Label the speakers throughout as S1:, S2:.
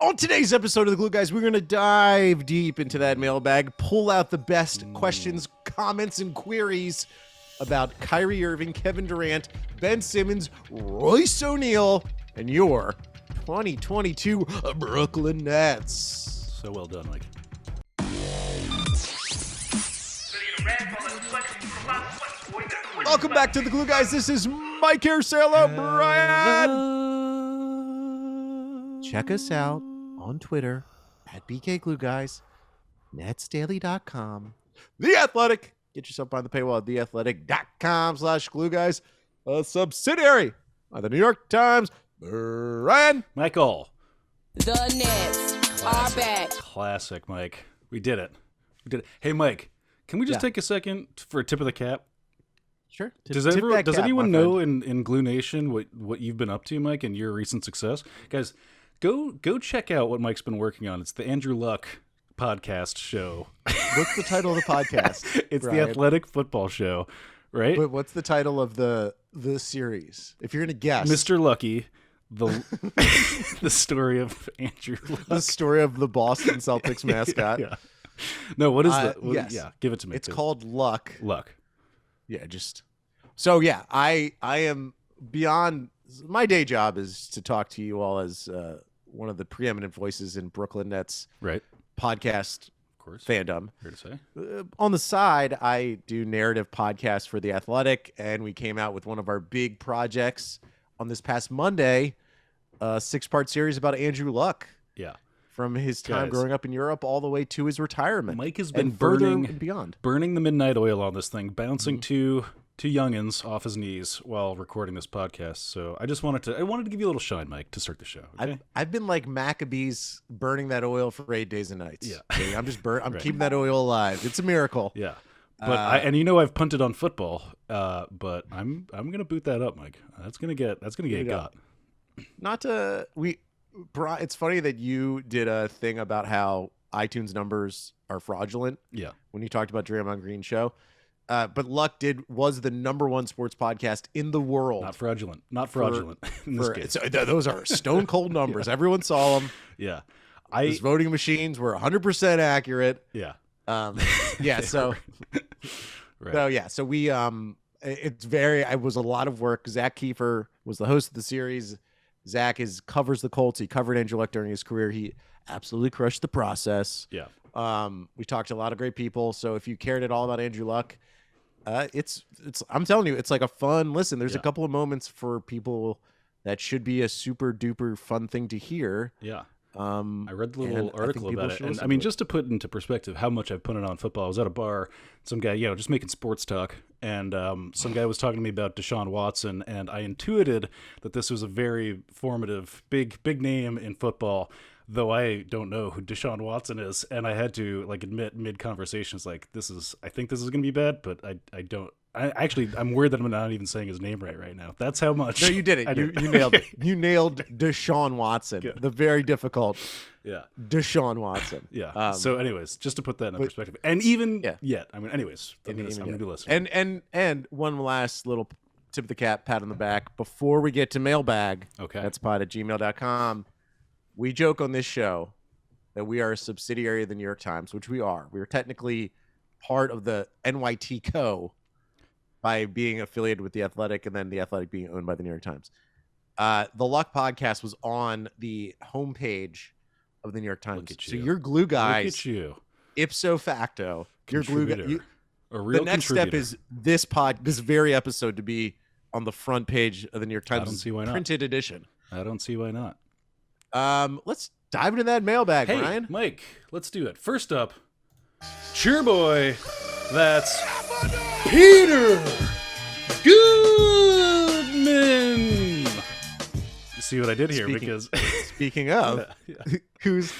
S1: On today's episode of The Glue Guys, we're going to dive deep into that mailbag, pull out the best questions, comments, and queries about Kyrie Irving, Kevin Durant, Ben Simmons, Royce O'Neal, and your 2022 Brooklyn Nets.
S2: So well done, Mike.
S1: Welcome back to The Glue Guys. This is Mike Arcelo, Brian. Check us out on Twitter at BK Glue Guys, netsdaily.com, The Athletic. Get yourself behind the paywall at theathletic.com/glue guys, a subsidiary of the New York Times. Brian.
S2: Michael.
S3: The Nets are back.
S2: Classic, Mike. We did it. Hey, Mike, can we just take a second for a tip of the cap?
S1: Sure.
S2: Does anyone know in Glue Nation what you've been up to, Mike, and your recent success? Guys, go check out what Mike's been working on. It's the Andrew Luck podcast show.
S1: What's the title of the podcast?
S2: It's
S1: Brian?
S2: The Athletic Football Show, right?
S1: But what's the title of the series? If you're going to guess.
S2: Mr. Lucky, the the story of Andrew Luck.
S1: The story of the Boston Celtics mascot.
S2: Yeah. No, what is
S1: yes.
S2: Yeah, give it to me.
S1: It's called Luck.
S2: Luck.
S1: Yeah, so I am beyond. My day job is to talk to you all as one of the preeminent voices in Brooklyn Nets podcast
S2: of course
S1: fandom.
S2: Fair to say.
S1: On the side, I do narrative podcasts for The Athletic, and we came out with one of our big projects on this past Monday, a 6-part series about Andrew Luck.
S2: Yeah.
S1: From his time growing up in Europe all the way to his retirement.
S2: Mike has been
S1: burning and beyond.
S2: Burning the midnight oil on this thing, bouncing two youngins off his knees while recording this podcast. So I wanted to give you a little shine, Mike, to start the show. Okay?
S1: I've been like Maccabees burning that oil for 8 days and nights.
S2: Yeah.
S1: Okay? I'm keeping that oil alive. It's a miracle.
S2: Yeah. But I've punted on football, but I'm gonna boot that up, Mike. That's gonna get got.
S1: It's funny that you did a thing about how iTunes numbers are fraudulent.
S2: Yeah. When
S1: you talked about Draymond Green show. But Luck was the number 1 sports podcast in the world.
S2: Not fraudulent. In this case.
S1: Those are stone cold numbers. Yeah. Everyone saw them.
S2: Yeah.
S1: His voting machines were 100% accurate.
S2: Yeah.
S1: Yeah. So,
S2: right.
S1: So we, it was a lot of work. Zach Kiefer was the host of the series. Zach covers the Colts. He covered Andrew Luck during his career. He absolutely crushed the process.
S2: Yeah.
S1: We talked to a lot of great people. So if you cared at all about Andrew Luck, I'm telling you, it's like a fun listen. There's a couple of moments for people that should be a super duper fun thing to hear.
S2: Yeah. I read the little article about it. And I mean, just to put into perspective how much I've put it on football, I was at a bar, some guy, just making sports talk. And some guy was talking to me about Deshaun Watson. And I intuited that this was a very formative, big name in football, though I don't know who Deshaun Watson is. And I had to admit mid-conversations, I think this is going to be bad, but I don't. I'm worried that I'm not even saying his name right now. That's how much.
S1: No, you did it. You nailed it. You nailed Deshaun Watson.
S2: Good.
S1: The very difficult Deshaun Watson.
S2: Yeah. So anyways, just to put that in perspective. And even yet, I mean, anyways, I'm going to be listening.
S1: And one last little tip of the cap, pat on the back. Before we get to Mailbag, that's pod@gmail.com. We joke on this show that we are a subsidiary of the New York Times, which we are. We are technically part of the NYT Co. by being affiliated with The Athletic, and then The Athletic being owned by the New York Times. The Luck podcast was on the homepage of the New York Times. So your glue guys,
S2: look at you.
S1: Ipso facto, your glue guy.
S2: The
S1: next step is this very episode to be on the front page of the New York Times.
S2: I don't see why not.
S1: Printed edition.
S2: I don't see why not.
S1: Let's dive into that mailbag,
S2: hey,
S1: Brian.
S2: Mike, let's do it. First up, cheer boy. That's Peter Goodman. You see what I did here?
S1: Speaking of, whose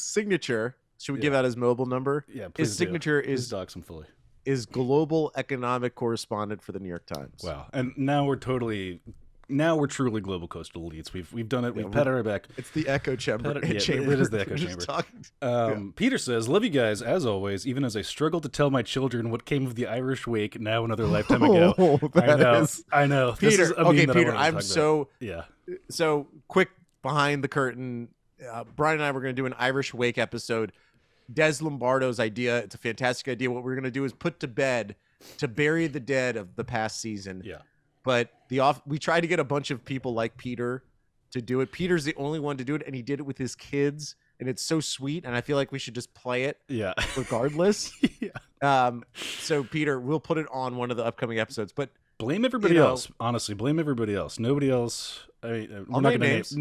S1: signature, should we give out his mobile number?
S2: Yeah, please.
S1: His signature is
S2: dox him fully.
S1: Is global economic correspondent for the New York Times.
S2: Wow. And now we're truly global coastal elites. We've done it. We've patted our back.
S1: It's the echo chamber.
S2: It is the echo chamber. Peter says, love you guys as always, even as I struggle to tell my children what came of the Irish wake now another lifetime ago. I know.
S1: Peter,
S2: Peter,
S1: I'm so quick behind the curtain Brian and I were going to do an Irish Wake episode. Des Lombardo's idea. It's a fantastic idea. What we're going to do is put to bury the dead of the past season.
S2: Yeah.
S1: But we tried to get a bunch of people like Peter to do it. Peter's the only one to do it, and he did it with his kids, and it's so sweet. And I feel like we should just play it, regardless. So Peter, we'll put it on one of the upcoming episodes. But
S2: blame everybody else. Honestly, blame everybody else. Nobody else. I mean, we're not going to
S1: names.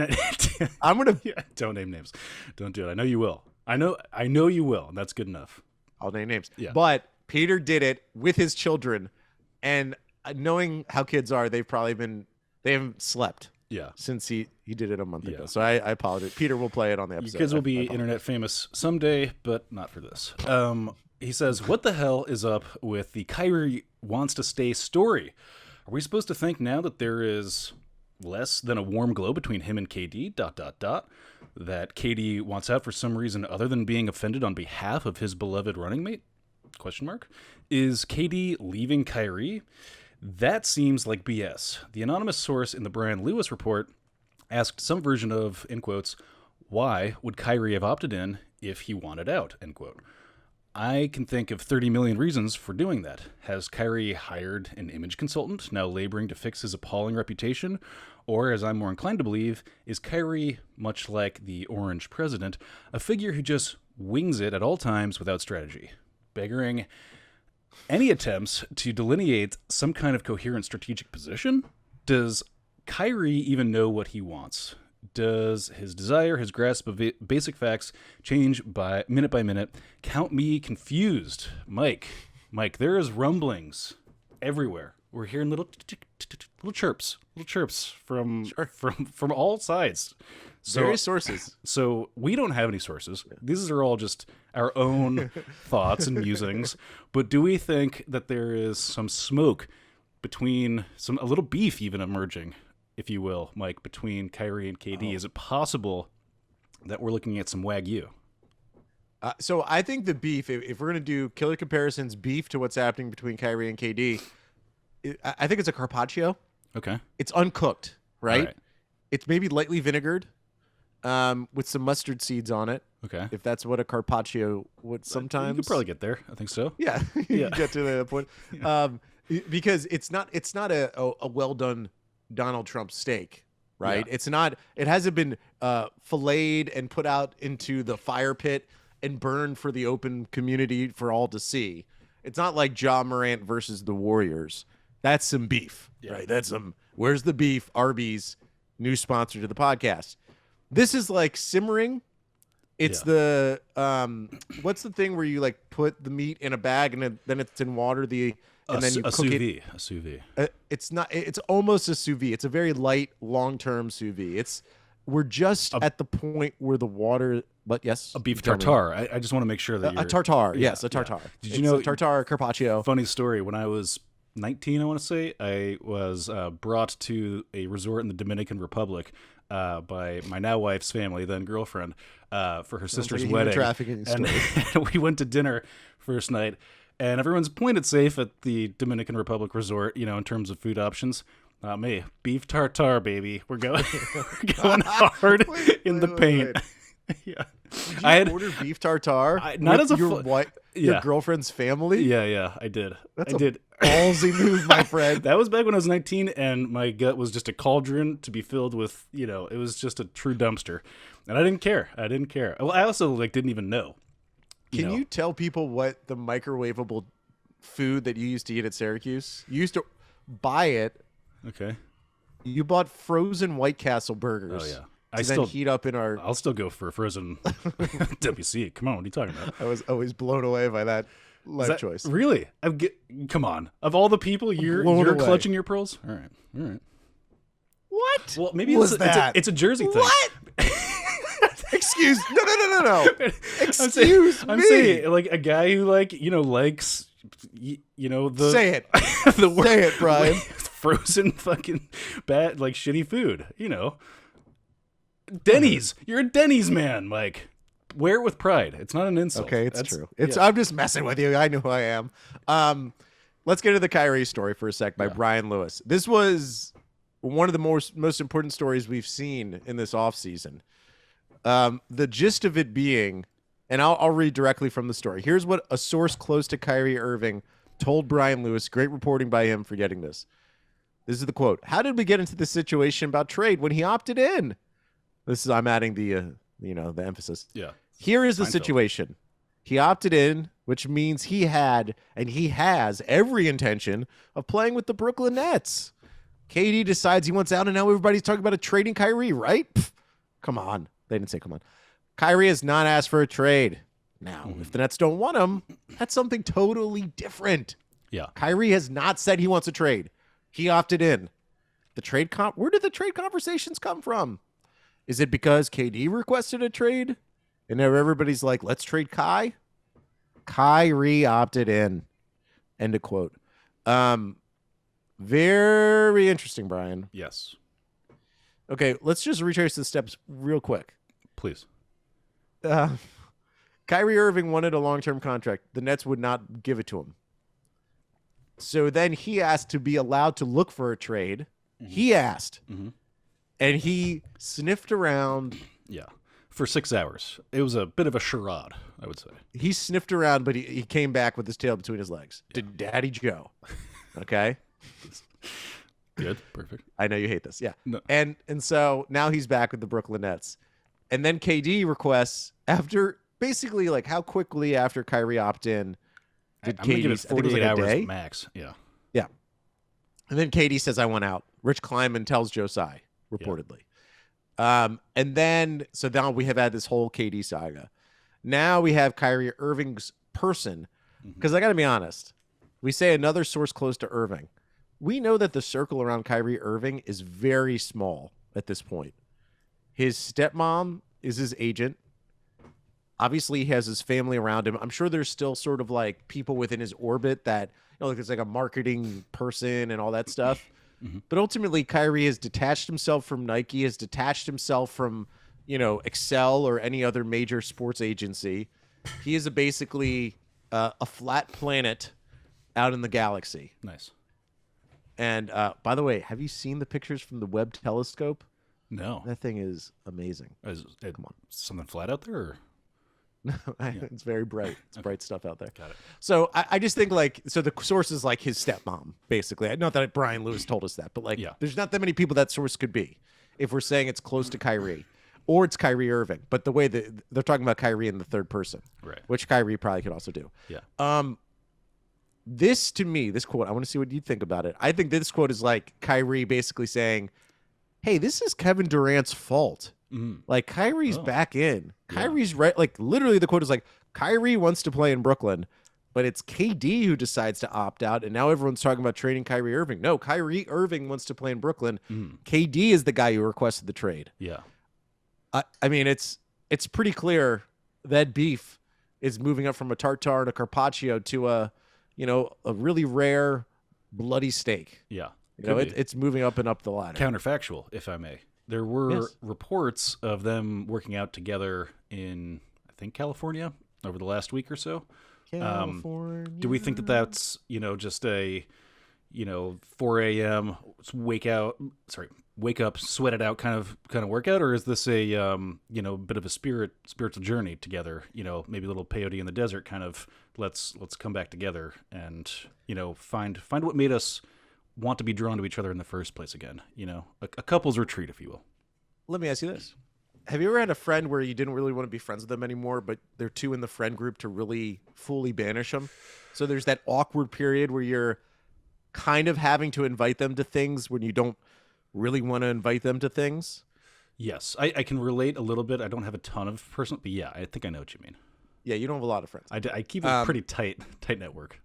S2: I'm going to. Don't name names. Don't do it. I know you will. I know you will, and that's good enough.
S1: I'll name names.
S2: Yeah.
S1: But Peter did it with his children, and knowing how kids are, they haven't slept.
S2: Yeah.
S1: Since he did it a month ago. So I apologize. Peter will play it on the episode.
S2: You kids will be internet famous someday, but not for this. He says, what the hell is up with the Kyrie wants to stay story? Are we supposed to think now that there is less than a warm glow between him and KD, ... that KD wants out for some reason other than being offended on behalf of his beloved running mate? ? Is KD leaving Kyrie? That seems like BS. The anonymous source in the Brian Lewis report asked some version of, in quotes, why would Kyrie have opted in if he wanted out, end quote. I can think of 30 million reasons for doing that. Has Kyrie hired an image consultant, now laboring to fix his appalling reputation? Or, as I'm more inclined to believe, is Kyrie, much like the Orange president, a figure who just wings it at all times without strategy, beggaring any attempts to delineate some kind of coherent strategic position? Does Kyrie even know what he wants? Does his desire, his grasp of basic facts change by minute? Count me confused. Mike, there is rumblings everywhere. We're hearing little chirps from all sides.
S1: Various sources.
S2: So we don't have any sources. These are all just our own thoughts and musings. But do we think that there is some smoke between a little beef even emerging, if you will, Mike, between Kyrie and KD? Is it possible that we're looking at some Wagyu?
S1: So I think the beef, if we're going to do killer comparisons, beef to what's happening between Kyrie and KD, I think it's a carpaccio.
S2: Okay.
S1: It's uncooked, right?
S2: Right.
S1: It's maybe lightly vinegared with some mustard seeds on it.
S2: Okay.
S1: If that's what a carpaccio would sometimes.
S2: You could probably get there. I think so.
S1: Yeah. You get to the point. Because it's not a well done Donald Trump steak, right?
S2: Yeah.
S1: It hasn't been filleted and put out into the fire pit and burned for the open community for all to see. It's not like Ja Morant versus the Warriors. That's some beef, right? That's where's the beef? Arby's, new sponsor to the podcast. This is like simmering. It's the what's the thing where you like put the meat in a bag and then it's in water and then you cook it.
S2: A sous vide.
S1: It's not. It's almost a sous vide. It's a very light, long-term sous vide. We're just at the point where the water. But yes,
S2: a beef tartare. I just want to make sure that
S1: a tartare. Yes, a tartare.
S2: Did you know
S1: a tartare carpaccio?
S2: Funny story. When I was 19, I want to say, I was brought to a resort in the Dominican Republic by my now wife's family, then girlfriend, for her sister's wedding.
S1: Trafficking story.
S2: And we went to dinner first night, and everyone's playing it safe at the Dominican Republic resort, in terms of food options. Not me. Beef tartare, baby. We're going hard in the paint. Yeah.
S1: Did you order beef tartare?
S2: Not as a
S1: your girlfriend's family?
S2: Yeah, I did.
S1: That's a ballsy move, my friend.
S2: That was back when I was 19, and my gut was just a cauldron to be filled with, it was just a true dumpster. And I didn't care. Well, I also didn't even know.
S1: Can you tell people what the microwavable food that you used to eat at Syracuse? You used to buy it.
S2: Okay.
S1: You bought frozen White Castle burgers.
S2: Oh, yeah.
S1: Then heat up in our.
S2: I'll still go for a frozen WC. Come on, what are you talking about?
S1: I was always blown away by that choice.
S2: Really? Come on. Of all the people, you're clutching your pearls. All right.
S1: What?
S2: Well, maybe it's a Jersey thing.
S1: What? Excuse? No. Excuse me.
S2: I'm saying a guy who likes the
S1: say it.
S2: Say
S1: it, Brian.
S2: Frozen fucking bad shitty food. Denny's. You're a Denny's man, Mike. Wear it with pride. It's not an insult.
S1: Okay, it's true. I'm just messing with you. I know who I am. Let's get to the Kyrie story for a sec by Brian Lewis. This was one of the most important stories we've seen in this offseason. The gist of it being, and I'll read directly from the story. Here's what a source close to Kyrie Irving told Brian Lewis. Great reporting by him for getting this. This is the quote. How did we get into this situation about trade when he opted in? I'm adding the emphasis.
S2: Yeah.
S1: Here is the situation. He opted in, which means he had and he has every intention of playing with the Brooklyn Nets. KD decides he wants out, and now everybody's talking about a trading Kyrie, right? Pff, come on. They didn't say come on. Kyrie has not asked for a trade. Now, if the Nets don't want him, that's something totally different.
S2: Yeah.
S1: Kyrie has not said he wants a trade. He opted in. Where did the trade conversations come from? Is it because KD requested a trade? And now everybody's like, let's trade Kai? Kyrie opted in. End of quote. Very interesting, Brian.
S2: Yes.
S1: Okay, let's just retrace the steps real quick.
S2: Please.
S1: Kyrie Irving wanted a long-term contract. The Nets would not give it to him. So then he asked to be allowed to look for a trade. Mm-hmm. He asked. Mm-hmm. And he sniffed around.
S2: Yeah. For 6 hours. It was a bit of a charade, I would say.
S1: He sniffed around, but he came back with his tail between his legs. Yeah. To Daddy Joe. Okay?
S2: Good. Perfect.
S1: I know you hate this. Yeah.
S2: No.
S1: And so now he's back with the Brooklyn Nets. And then KD requests after basically like how quickly after Kyrie opted in did
S2: I'm KD give it 48
S1: hours
S2: day? Max. Yeah.
S1: Yeah. And then KD says I want out. Rich Kleiman tells Joe Tsai, reportedly. Yeah. And then so now we have had this whole KD saga. Now we have Kyrie Irving's person. Because I got to be honest, we say another source close to Irving. We know that the circle around Kyrie Irving is very small at this point. His stepmom is his agent. Obviously, he has his family around him. I'm sure there's still sort of like people within his orbit that, like it's like a marketing person and all that stuff. Mm-hmm. But ultimately, Kyrie has detached himself from Nike, has detached himself from, Excel or any other major sports agency. He is basically a flat planet out in the galaxy.
S2: Nice.
S1: And by the way, have you seen the pictures from the Webb telescope?
S2: No.
S1: That thing is amazing.
S2: Come on. Something flat out there? Or?
S1: No, it's very bright. It's bright stuff out there.
S2: Got it.
S1: So I just think so the source is like his stepmom, basically. Not that Brian Lewis told us that, but there's not that many people that source could be if we're saying it's close to Kyrie or it's Kyrie Irving. But the way that they're talking about Kyrie in the third person,
S2: right? Which
S1: Kyrie probably could also do.
S2: Yeah.
S1: This to me, this quote, I want to see what you think about it. I think this quote is like Kyrie basically saying, hey, this is Kevin Durant's fault. Mm. Like Kyrie's back in. Kyrie's right. Like literally the quote is like, Kyrie wants to play in Brooklyn, but it's KD who decides to opt out. And now everyone's talking about trading Kyrie Irving. No, Kyrie Irving wants to play in Brooklyn. Mm. KD is the guy who requested the trade.
S2: Yeah.
S1: I mean, it's pretty clear that beef is moving up from a tartare and a carpaccio to a really rare bloody steak.
S2: Yeah.
S1: It's moving up and up the ladder.
S2: Counterfactual, if I may. There were reports of them working out together in, I think, California over the last week or so.
S1: California.
S2: Do we think that that's, just a, 4 a.m. wake up, sweat it out kind of workout, or is this a, bit of a spiritual journey together? Maybe a little peyote in the desert kind of let's come back together and, find what made us want to be drawn to each other in the first place again. A couple's retreat, if you will.
S1: Let me ask you this. Have you ever had a friend where you didn't really want to be friends with them anymore, but they're too in the friend group to really fully banish them? So there's that awkward period where you're kind of having to invite them to things when you don't really want to invite them to things?
S2: Yes, I can relate a little bit. I don't have a ton of personal, but yeah, I think I know what you mean.
S1: Yeah, you don't have a lot of friends.
S2: I keep a pretty tight network.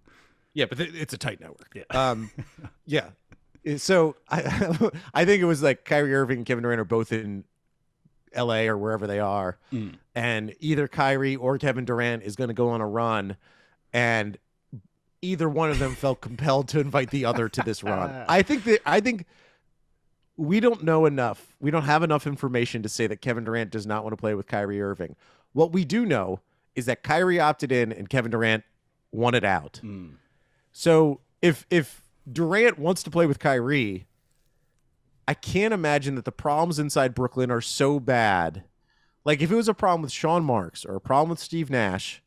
S1: Yeah, but it's a tight network. Yeah. Yeah. So I think it was like Kyrie Irving and Kevin Durant are both in LA or wherever they are. Mm. And either Kyrie or Kevin Durant is going to go on a run, and either one of them felt compelled to invite the other to this run. I think we don't know enough. We don't have enough information to say that Kevin Durant does not want to play with Kyrie Irving. What we do know is that Kyrie opted in and Kevin Durant wanted out. Mm. So if Durant wants to play with Kyrie, I can't imagine that the problems inside Brooklyn are so bad Like if it was a problem with Sean Marks or a problem with Steve Nash,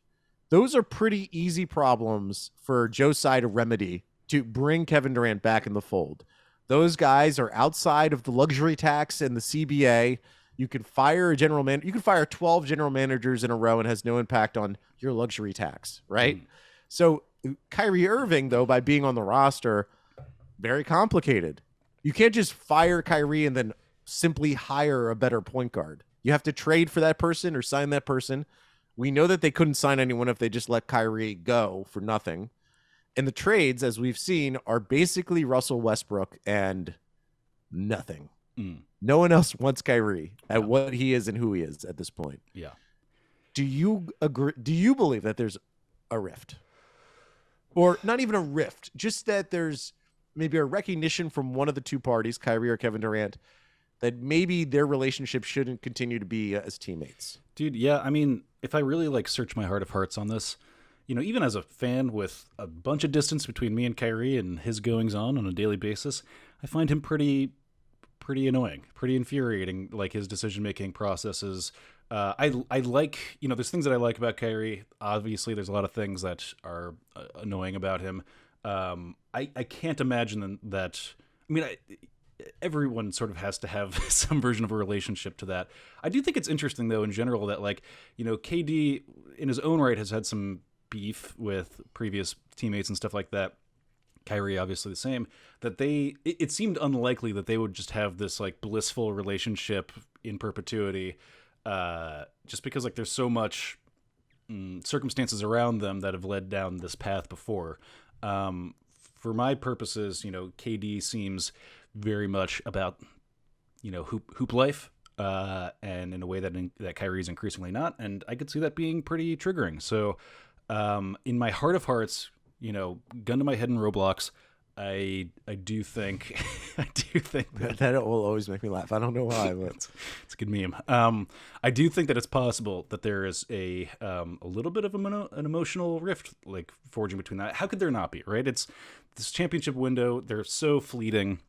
S1: those are pretty easy problems for Joe Tsai to remedy to bring Kevin Durant back in the fold. Those guys are outside of the luxury tax and the CBA. You can fire a general man. You can fire 12 general managers in a row and has no impact on your luxury tax, right? So Kyrie Irving, though, by being on the roster, very complicated. You can't just fire Kyrie and then simply hire a better point guard. You have to trade for that person or sign that person. We know that they couldn't sign anyone if they just let Kyrie go for nothing. And the trades, as we've seen, are basically Russell Westbrook and nothing. No one else wants Kyrie at what he is and who he is at this point.
S2: Yeah.
S1: Do you agree? Do you believe that there's a rift? Or not even a rift, just that there's maybe a recognition from one of the two parties, Kyrie or Kevin Durant, that maybe their relationship shouldn't continue to be as teammates?
S2: Dude, yeah, I mean, if I really like search my heart of hearts on this, you know, even as a fan with a bunch of distance between me and Kyrie and his goings on a daily basis, I find him pretty annoying, pretty infuriating, like his decision-making processes. I like, you know, there's things that I like about Kyrie. Obviously, there's a lot of things that are annoying about him. I can't imagine that. I mean, everyone sort of has to have some version of a relationship to that. I do think it's interesting, though, in general, that, like, you know, KD in his own right has had some beef with previous teammates and stuff like that. Kyrie, obviously the same, that it seemed unlikely that they would just have this like blissful relationship in perpetuity, just because like there's so much circumstances around them that have led down this path before. For my purposes, you know, KD seems very much about, you know, hoop life, and in a way that Kyrie is increasingly not, and I could see that being pretty triggering. So, in my heart of hearts, you know, gun to my head in Roblox, I do think
S1: that will always make me laugh. I don't know why, but
S2: it's a good meme. I do think that it's possible that there is a little bit of an emotional rift like forging between that. How could there not be, right? It's this championship window. They're so fleeting,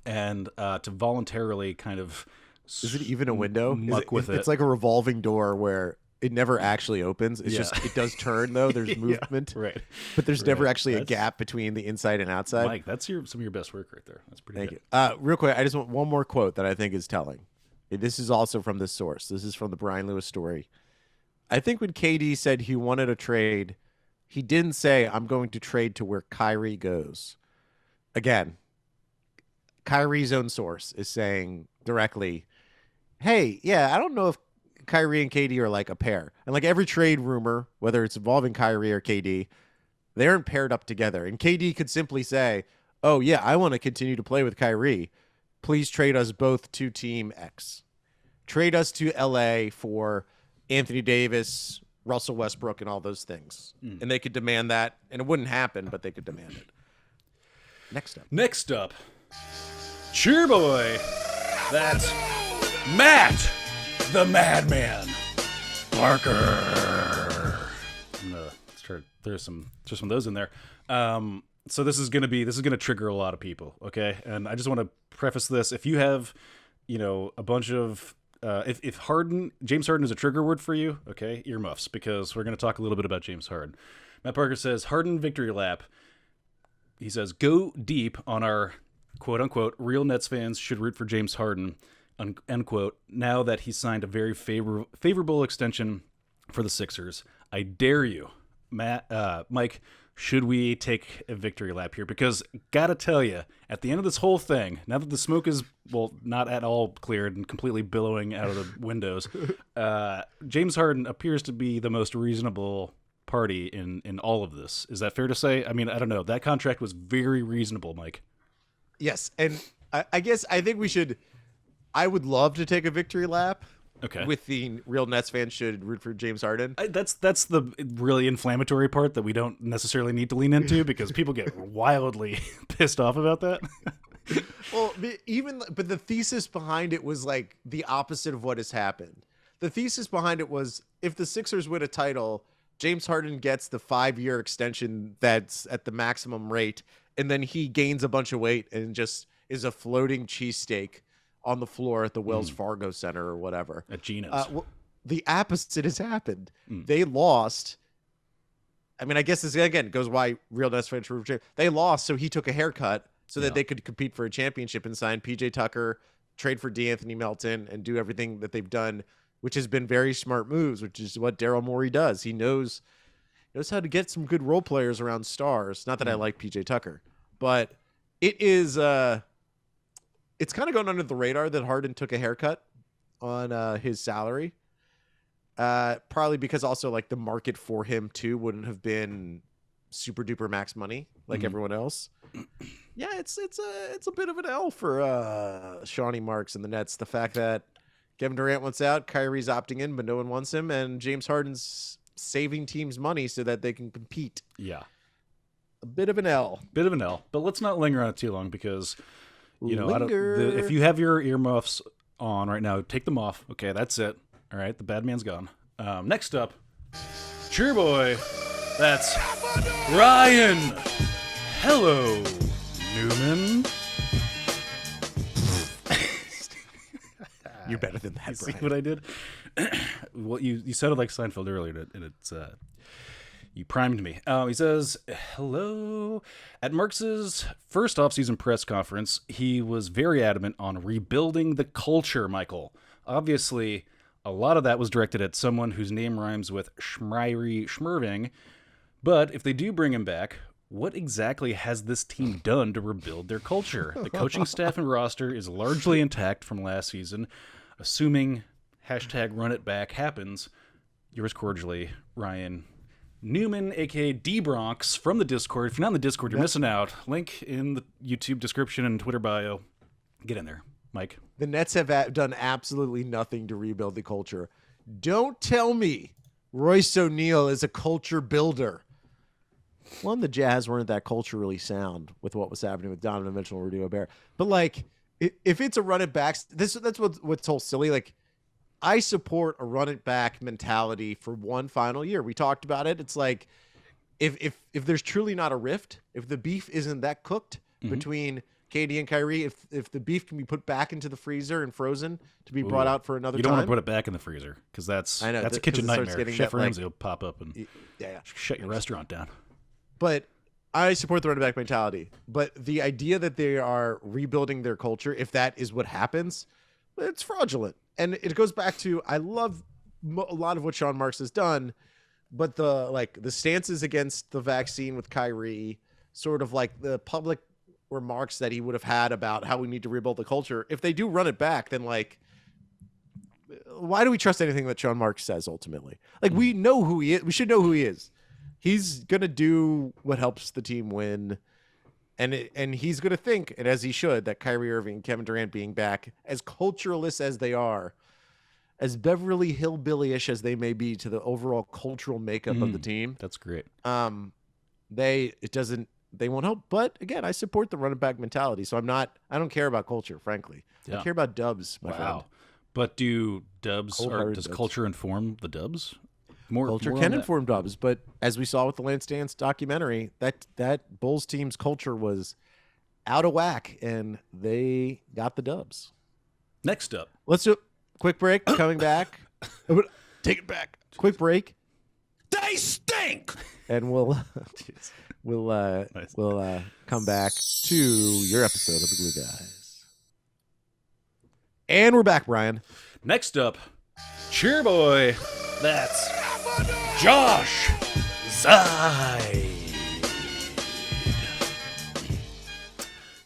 S2: and to voluntarily kind of
S1: is it even a window?
S2: With it.
S1: It's like a revolving door where it never actually opens. It's just, it does turn though. There's movement,
S2: right?
S1: But there's never actually a gap between the inside and outside.
S2: Mike, that's some of your best work right there. That's pretty good.
S1: Thank you. Real quick, I just want one more quote that I think is telling. This is also from this source. This is from the Brian Lewis story. I think when KD said he wanted a trade, he didn't say, I'm going to trade to where Kyrie goes. Again, Kyrie's own source is saying directly, hey, yeah, I don't know if Kyrie and KD are like a pair. And like every trade rumor, whether it's involving Kyrie or KD, they aren't paired up together. And KD could simply say, oh, yeah, I want to continue to play with Kyrie. Please trade us both to Team X. Trade us to LA for Anthony Davis, Russell Westbrook, and all those things. And they could demand that. And it wouldn't happen, but they could demand it. Next up,
S2: cheer boy. That's Matt the Madman Parker. I'm gonna start. There's some of those in there. So this is gonna trigger a lot of people. Okay, and I just want to preface this: if you have, you know, a bunch of if James Harden is a trigger word for you, okay, earmuffs, because we're gonna talk a little bit about James Harden. Matt Parker says Harden victory lap. He says go deep on our quote unquote real Nets fans should root for James Harden. End quote. Now that he signed a very favorable extension for the Sixers, I dare you, Mike. Should we take a victory lap here? Because gotta tell you, at the end of this whole thing, now that the smoke is not at all cleared and completely billowing out of the windows, James Harden appears to be the most reasonable party in all of this. Is that fair to say? I mean, I don't know. That contract was very reasonable, Mike.
S1: Yes, and I guess I think we should. I would love to take a victory lap.
S2: Okay.
S1: With the real Nets fans should root for James Harden.
S2: That's the really inflammatory part that we don't necessarily need to lean into because people get wildly pissed off about that.
S1: Well, but the thesis behind it was like the opposite of what has happened. The thesis behind it was if the Sixers win a title, James Harden gets the 5-year extension that's at the maximum rate, and then he gains a bunch of weight and just is a floating cheesesteak on the floor at the Wells Fargo Center or whatever.
S2: At Gina's.
S1: the opposite has happened. They lost. I mean, I guess this again goes why real Nets fans were. They lost, so he took a haircut so that they could compete for a championship and sign PJ Tucker, trade for DeAnthony Melton, and do everything that they've done, which has been very smart moves, which is what Daryl Morey does. He knows how to get some good role players around stars. Not that I like PJ Tucker, but it is it's kind of gone under the radar that Harden took a haircut on his salary. Probably because also like the market for him too wouldn't have been super duper max money like everyone else. Yeah, it's a bit of an L for Shawnee Marks and the Nets. The fact that Kevin Durant wants out, Kyrie's opting in, but no one wants him, and James Harden's saving teams money so that they can compete.
S2: Yeah,
S1: a bit of an L.
S2: But let's not linger on it too long because if you have your earmuffs on right now, take them off. Okay, that's it. All right, the bad man's gone. Next up, cheer boy. That's Ryan. Hello, Newman.
S1: You're better than that,
S2: See
S1: Brian.
S2: what I did? Well, you sounded like Seinfeld earlier, and it's you primed me. He says, hello. At Marx's first offseason press conference, he was very adamant on rebuilding the culture, Michael. Obviously, a lot of that was directed at someone whose name rhymes with Schmirving. But if they do bring him back, what exactly has this team done to rebuild their culture? The coaching staff and roster is largely intact from last season, assuming #RunItBack happens. Yours cordially, Ryan Newman, a.k.a. D-Bronx, from the Discord. If you're not in the Discord, you're missing out. Link in the YouTube description and Twitter bio. Get in there, Mike.
S1: The Nets have done absolutely nothing to rebuild the culture. Don't tell me Royce O'Neal is a culture builder. One, the Jazz weren't that culturally sound with what was happening with Donovan Mitchell and Rudy Gobert. But like, if it's a run it back, that's what's so silly. Like, I support a run it back mentality for one final year. We talked about it. It's like, if there's truly not a rift, if the beef isn't that cooked between KD and Kyrie, if the beef can be put back into the freezer and frozen to be brought out for another time.
S2: You don't want to put it back in the freezer because that's a kitchen nightmare. Chef Ramsay will pop up and shut your restaurant down.
S1: But I support the run-it-back mentality. But the idea that they are rebuilding their culture, if that is what happens, it's fraudulent. And it goes back to, I love a lot of what Sean Marks has done, but the stances against the vaccine with Kyrie, sort of like the public remarks that he would have had about how we need to rebuild the culture. If they do run it back, then like, why do we trust anything that Sean Marks says ultimately? Like, we know who he is. We should know who he is. He's going to do what helps the team win. And he's going to think, and as he should, that Kyrie Irving and Kevin Durant being back, as culturalist as they are, as Beverly Hillbilly-ish as they may be to the overall cultural makeup of the team.
S2: That's great.
S1: They won't help. But again, I support the run-it-back mentality. So I don't care about culture, frankly. I care about dubs, my friend.
S2: But does culture inform the dubs?
S1: Culture can inform dubs, but as we saw with the Lance Dance documentary, that Bulls team's culture was out of whack, and they got the dubs.
S2: Next up,
S1: let's do a quick break. Coming back, take it back. Quick break.
S4: They stink,
S1: and we'll come back to your episode of the Glue Guys. And we're back, Brian.
S2: Next up, cheer boy. That's Josh Zide.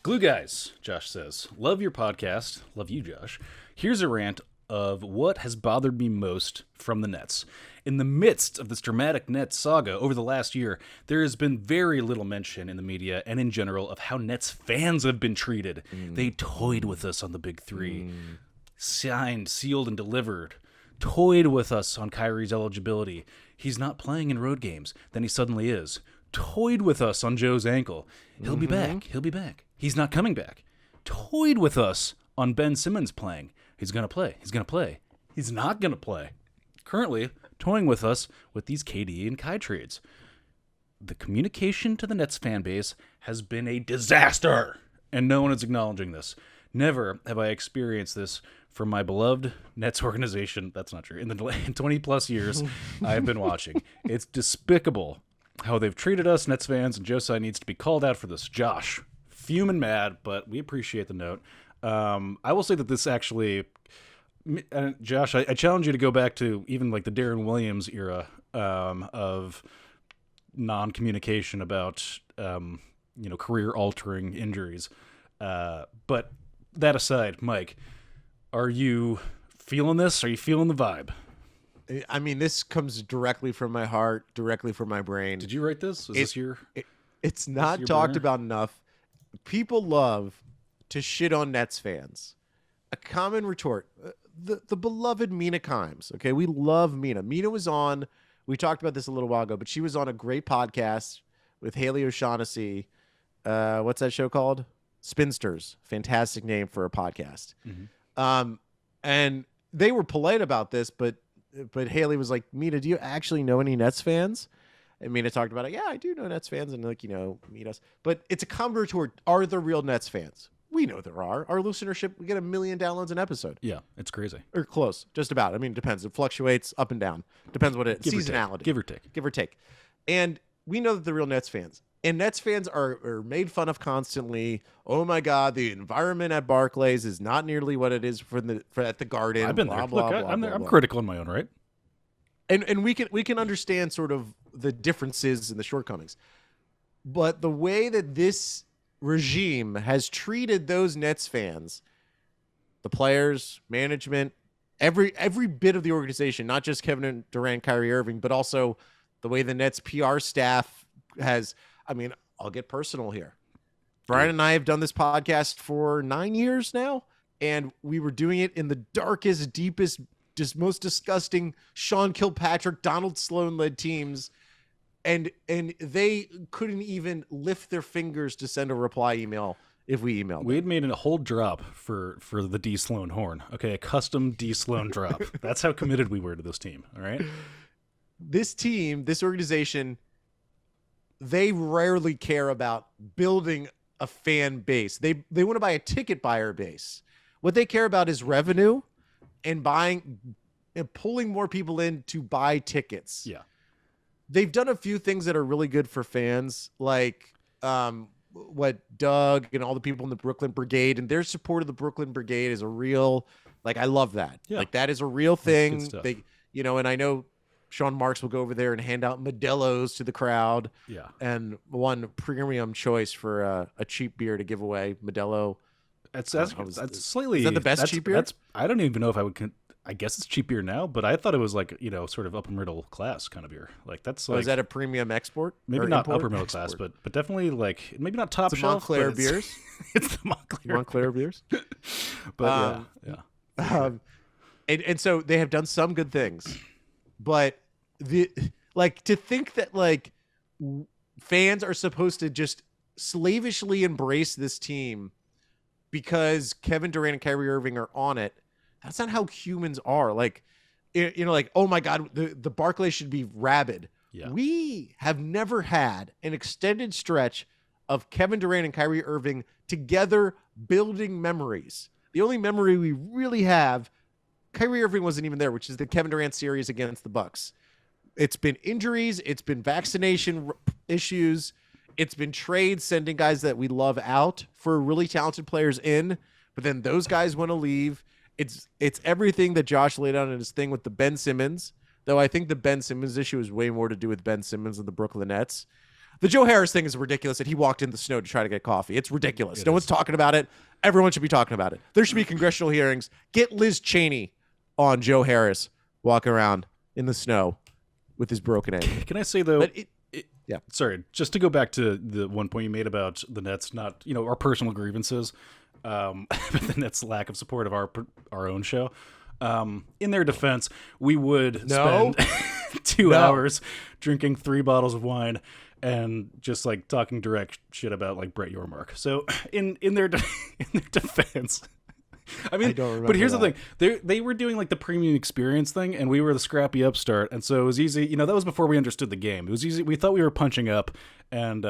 S2: Glue Guys, Josh says, love your podcast. Love you, Josh. Here's a rant of what has bothered me most from the Nets. In the midst of this dramatic Nets saga over the last year, there has been very little mention in the media and in general of how Nets fans have been treated. They toyed with us on the Big Three. Signed, sealed, and delivered. Toyed with us on Kyrie's eligibility. He's not playing in road games. Then he suddenly is. Toyed with us on Joe's ankle. He'll be back. He'll be back. He's not coming back. Toyed with us on Ben Simmons playing. He's going to play. He's going to play. He's not going to play. Currently, toying with us with these KD and Kai trades. The communication to the Nets fan base has been a disaster, and no one is acknowledging this. Never have I experienced this from my beloved Nets organization. That's not true. In 20 plus years I've been watching. It's despicable how they've treated us Nets fans, and Josiah needs to be called out for this. Josh, fuming mad, but we appreciate the note. I will say that this actually, Josh, I challenge you to go back to even like the Darren Williams era of non-communication about career-altering injuries. But that aside, Mike, are you feeling this? Are you feeling the vibe?
S1: I mean, this comes directly from my heart, directly from my brain.
S2: Did you write this? Is this your?
S1: It's not talked about enough. People love to shit on Nets fans. A common retort: the beloved Mina Kimes. Okay, we love Mina. Mina was on. We talked about this a little while ago, but she was on a great podcast with Haley O'Shaughnessy. What's that show called? Spinsters. Fantastic name for a podcast. Mm-hmm. And they were polite about this, but Haley was like, Mina, do you actually know any Nets fans? And Mina talked about it. Yeah, I do know Nets fans, and meet us. But it's a common retort. Are there real Nets fans? We know there are. Our listenership, we get 1 million downloads an episode.
S2: Yeah, it's crazy.
S1: Or close, just about. I mean, it depends. It fluctuates up and down. Depends what it seasonality.
S2: Give or take.
S1: Give or take. And we know that the real Nets fans. And Nets fans are made fun of constantly. Oh my God, the environment at Barclays is not nearly what it is for at the Garden.
S2: I've been there. Look, I'm critical in my own right.
S1: And we can understand sort of the differences and the shortcomings. But the way that this regime has treated those Nets fans, the players, management, every bit of the organization, not just Kevin Durant, Kyrie Irving, but also the way the Nets PR staff has. I mean, I'll get personal here. Brian and I have done this podcast for 9 years now, and we were doing it in the darkest, deepest, just most disgusting Sean Kilpatrick, Donald Sloan-led teams, and they couldn't even lift their fingers to send a reply email if we emailed.
S2: We had made a whole drop for the D Sloan horn. Okay, a custom D Sloan drop. That's how committed we were to this team. All right.
S1: This team, this organization, they rarely care about building a fan base. They want to buy a ticket buyer base. What they care about is revenue and buying and pulling more people in to buy tickets.
S2: Yeah.
S1: They've done a few things that are really good for fans, like what Doug and all the people in the Brooklyn Brigade, and their support of the Brooklyn Brigade is a real, like, I love that. Yeah. Like, that is a real thing. They, and I know Sean Marks will go over there and hand out Modelo's to the crowd.
S2: Yeah.
S1: And one premium choice for a cheap beer to give away, Modelo.
S2: That's slightly.
S1: Is that the best cheap beer?
S2: I don't even know if I would. I guess it's cheap beer now, but I thought it was like, sort of upper middle class kind of beer. Like that's like.
S1: Is that a premium export?
S2: Maybe not upper middle class, but definitely like maybe not top shelf.
S1: Montclair beers.
S2: It's the
S1: Montclair beers.
S2: But yeah.
S1: And so they have done some good things, but to think that like fans are supposed to just slavishly embrace this team because Kevin Durant and Kyrie Irving are on it. That's not how humans are. Like, like, oh my God, the Barclays should be rabid.
S2: Yeah.
S1: We have never had an extended stretch of Kevin Durant and Kyrie Irving together building memories. The only memory we really have, Kyrie Irving wasn't even there, which is the Kevin Durant series against the Bucks. It's been injuries. It's been vaccination issues. It's been trades, sending guys that we love out for really talented players in, but then those guys want to leave. It's everything that Josh laid out in his thing with the Ben Simmons, though I think the Ben Simmons issue is way more to do with Ben Simmons and the Brooklyn Nets. The Joe Harris thing is ridiculous that he walked in the snow to try to get coffee. It's ridiculous. No one's talking about it. Everyone should be talking about it. There should be congressional hearings. Get Liz Cheney on Joe Harris walking around in the snow with his broken ankle.
S2: Can I say, though,
S1: yeah.
S2: Sorry, just to go back to the one point you made about the Nets, not, our personal grievances, but the Nets' lack of support of our own show. In their defense, we would spend 2 hours drinking 3 bottles of wine and just like talking direct shit about like Brett Yormark. So in their defense, I mean, but here's the thing: they were doing like the premium experience thing, and we were the scrappy upstart, and so it was easy. That was before we understood the game. It was easy. We thought we were punching up, and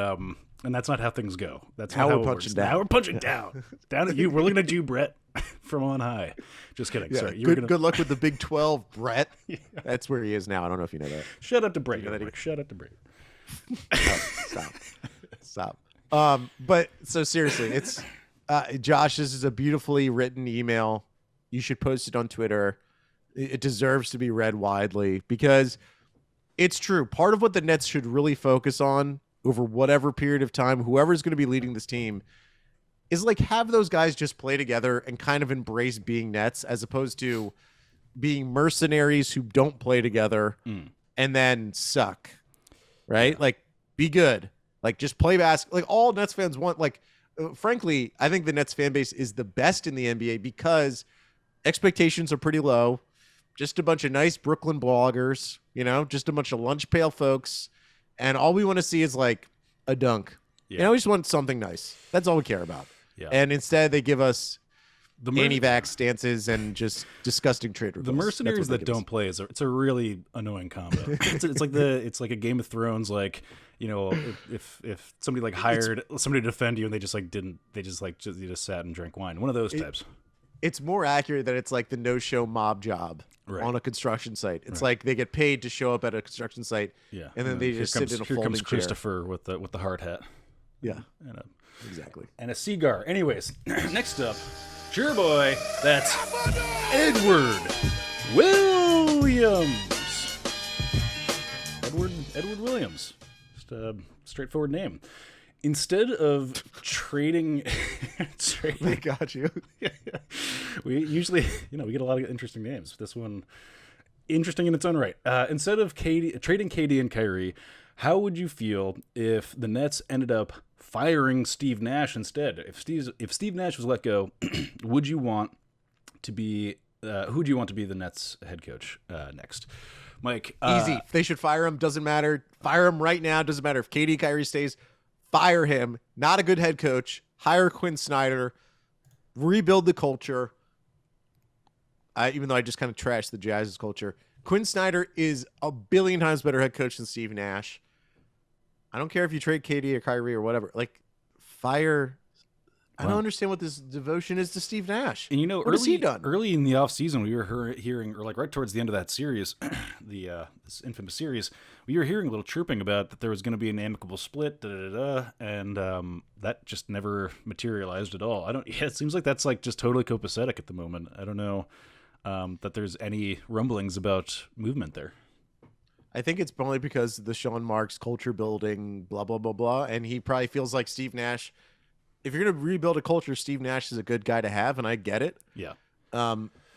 S2: that's not how things go. That's
S1: how
S2: not
S1: we're punching down.
S2: Now we're punching down. Down at you. We're looking at you, Brett. from on high. Just kidding.
S1: Yeah,
S2: Sorry.
S1: Good luck with the Big 12, Brett. Yeah. That's where he is now. I don't know if you know that.
S2: Shout out to Brett. Shout out to Brett.
S1: Stop. But so seriously, it's Josh, this is a beautifully written email. You should post it on Twitter. It deserves to be read widely because it's true. Part of what the Nets should really focus on over whatever period of time, whoever's going to be leading this team, is like have those guys just play together and kind of embrace being Nets as opposed to being mercenaries who don't play together and then suck, right? Yeah. Like be good, like just play basketball. Like all Nets fans want, like, frankly, I think the Nets fan base is the best in the NBA because expectations are pretty low. Just a bunch of nice Brooklyn bloggers, just a bunch of lunch pail folks. And all we want to see is like a dunk. Yeah. We just want something nice. That's all we care about. Yeah. And instead they give us the anti-vax stances and just disgusting trade requests.
S2: The mercenaries that don't play it's a really annoying combo. it's like a Game of Thrones, like, if somebody like hired somebody to defend you and they just sat and drank wine. One of those types.
S1: It's more accurate that it's like the no-show mob job on a construction site. It's like they get paid to show up at a construction site, and then they just sit in a folding chair. Here comes
S2: Christopher with the hard hat.
S1: Yeah, exactly.
S2: And a cigar. Anyways, next up, sure boy, that's Edward Williams. Edward Williams. Just a straightforward name. Instead of trading,
S1: they got you.
S2: We usually, we get a lot of interesting names. This one, interesting in its own right. Instead of trading KD and Kyrie, how would you feel if the Nets ended up firing Steve Nash instead? If Steve Nash was let go, would you want to be? Who do you want to be the Nets head coach next? Mike,
S1: easy. If they should fire him, doesn't matter. Fire him right now. Doesn't matter if KD Kyrie stays. Fire him. Not a good head coach. Hire Quinn Snyder. Rebuild the culture. Even though I just kind of trashed the Jazz's culture. Quinn Snyder is a billion times better head coach than Steve Nash. I don't care if you trade KD or Kyrie or whatever. Like, fire. I don't understand what this devotion is to Steve Nash.
S2: And
S1: what has he done?
S2: Early in the offseason, we were hearing, or like right towards the end of that series, this infamous series, we were hearing a little chirping about that there was going to be an amicable split, and that just never materialized at all. It seems like that's like just totally copacetic at the moment. I don't know that there's any rumblings about movement there.
S1: I think it's probably because the Sean Marks culture building, blah, blah, blah, blah, and he probably feels like Steve Nash. If you're going to rebuild a culture, Steve Nash is a good guy to have, and I get it.
S2: Yeah.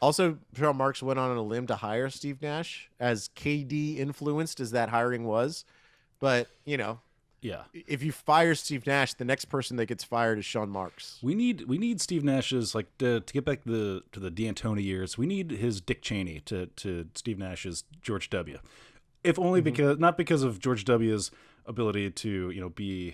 S1: Also, Sean Marks went on a limb to hire Steve Nash, as KD influenced as that hiring was. But, if you fire Steve Nash, the next person that gets fired is Sean Marks.
S2: We need Steve Nash's, like, to get back to the D'Antoni years, we need his Dick Cheney to Steve Nash's George W. If only not because of George W.'s ability to, be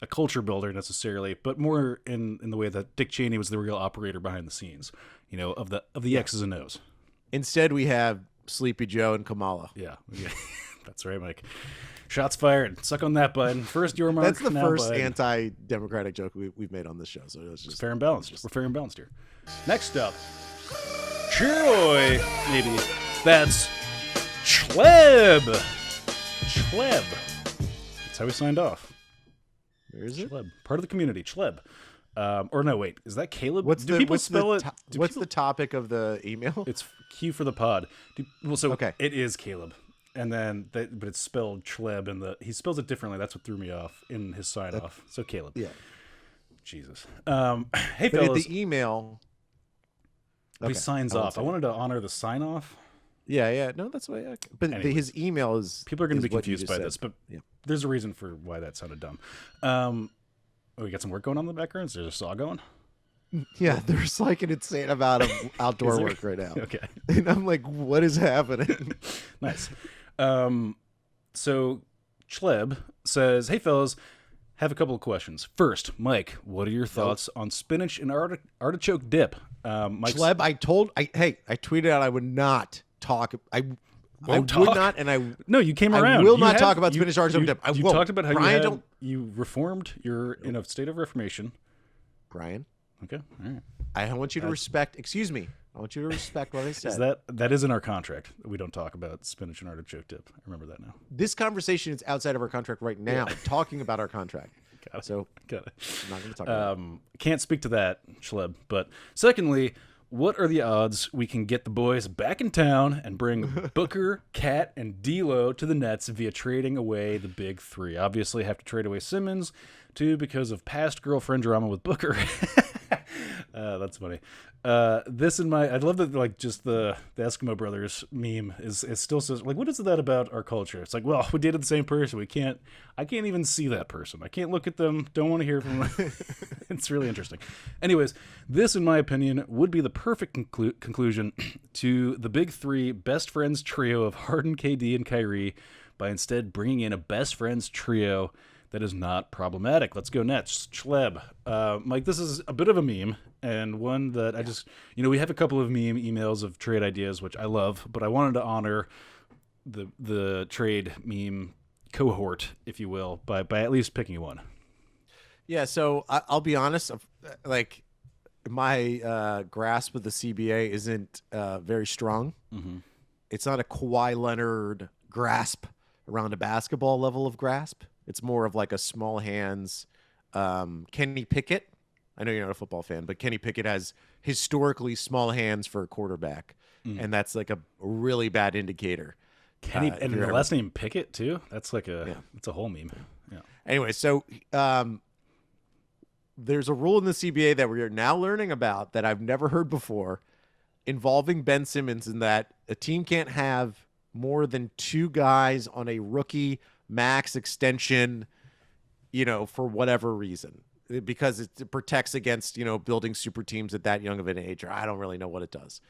S2: a culture builder necessarily, but more in the way that Dick Cheney was the real operator behind the scenes, of the X's and O's.
S1: Instead, we have Sleepy Joe and Kamala.
S2: Yeah. That's right, Mike. Shots fired. Suck on that button. First your mark.
S1: That's the first anti-democratic joke we've made on this show. So it's just
S2: fair and balanced. We're fair and balanced here. Next up, Cheroy, maybe. That's Chleb. That's how we signed off.
S1: Where is it?
S2: Chleb. Part of the community. Chleb. Or no, wait. Is that Caleb?
S1: What's the topic of the email?
S2: It's Q for the pod.
S1: Okay.
S2: It is Caleb. And then, but it's spelled Chleb, and he spells it differently. That's what threw me off in his sign off. So Caleb.
S1: Yeah.
S2: Jesus. Hey,
S1: but
S2: fellas.
S1: The email.
S2: He signs off. I wanted to honor the sign off.
S1: Yeah. No, that's why. But anyways, his email is.
S2: People are going to be confused by this, but there's a reason for why that sounded dumb. We got some work going on in the background. Is there a saw going?
S1: Yeah, there's like an insane amount of outdoor work right now.
S2: Okay.
S1: And I'm like, what is happening?
S2: Nice. So Chleb says, "Hey fellas, have a couple of questions. First, Mike, what are your thoughts on spinach and artichoke dip?"
S1: Chleb, I tweeted out I would not talk. I would not, and I
S2: no. You came around.
S1: I will not talk about spinach artichoke dip. I
S2: you
S1: won't.
S2: Talked about how you reformed. You're in a state of reformation.
S1: Brian.
S2: Okay. All right.
S1: I want you to respect. Excuse me. I want you to respect what I said.
S2: Is that is in our contract? We don't talk about spinach and artichoke dip. I remember that now.
S1: This conversation is outside of our contract right now. Yeah. Talking about our contract.
S2: Got it.
S1: So
S2: got it.
S1: I'm not going to talk about it.
S2: Can't speak to that, Schleb. But secondly, what are the odds we can get the boys back in town and bring Booker, Cat, and D'Lo to the Nets via trading away the big three? Obviously, have to trade away Simmons too because of past girlfriend drama with Booker. That's funny. I love that, like, just the Eskimo Brothers meme is still says, like, what is that about our culture? It's like, well, we dated the same person. I can't even see that person. I can't look at them. Don't want to hear from them. It's really interesting. Anyways, this, in my opinion, would be the perfect conclusion to the big three best friends trio of Harden, KD, and Kyrie by instead bringing in a best friends trio that is not problematic. Let's go Nets. Schleb. Mike, this is a bit of a meme, and one that I just, we have a couple of meme emails of trade ideas, which I love, but I wanted to honor the trade meme cohort, if you will, by at least picking one.
S1: Yeah, so I'll be honest, like, my grasp of the CBA isn't very strong. Mm-hmm. It's not a Kawhi Leonard grasp around a basketball level of grasp. It's more of like a small hands. Kenny Pickett. I know you're not a football fan, but Kenny Pickett has historically small hands for a quarterback, and that's like a really bad indicator.
S2: Kenny and the last name Pickett too. That's like it's a whole meme. Yeah.
S1: Anyway, so there's a rule in the CBA that we are now learning about that I've never heard before, involving Ben Simmons, in that a team can't have more than two guys on a rookie max extension, for whatever reason, because it protects against, building super teams at that young of an age, or I don't really know what it does.